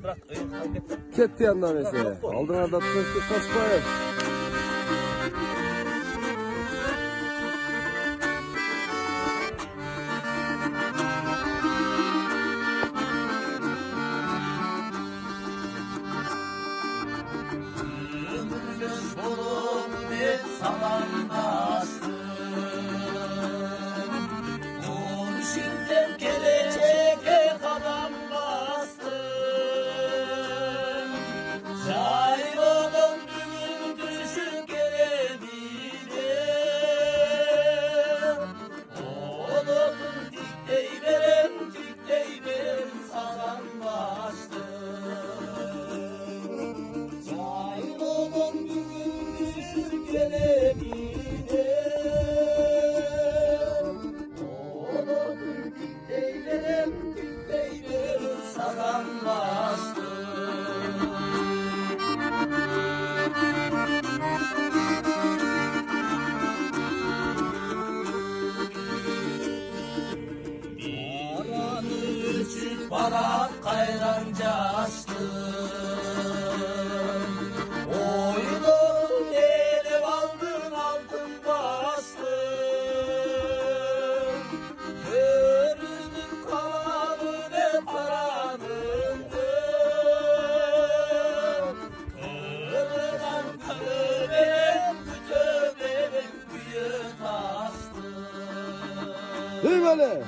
Bırak, hareket. Ketdi yandan ese. Aldığına da tutuştu kaçmayın. Göz bulup bir saman bastım. Kurşun'dan gelecek adam bastım. Şair olan bugün düşüp gelebilir. Oğlum dikteylerim sazan bastım. Şair olan bugün düşüp gelebilir. Oğlum dikteylerim sazan bastım. Küçük barak kayranca açtım. Oynum elif aldım altın bastım. Görünüm kalanı ne paranındır. Kırılan kırıbenim kütübenim büyük astım. Hey böyle.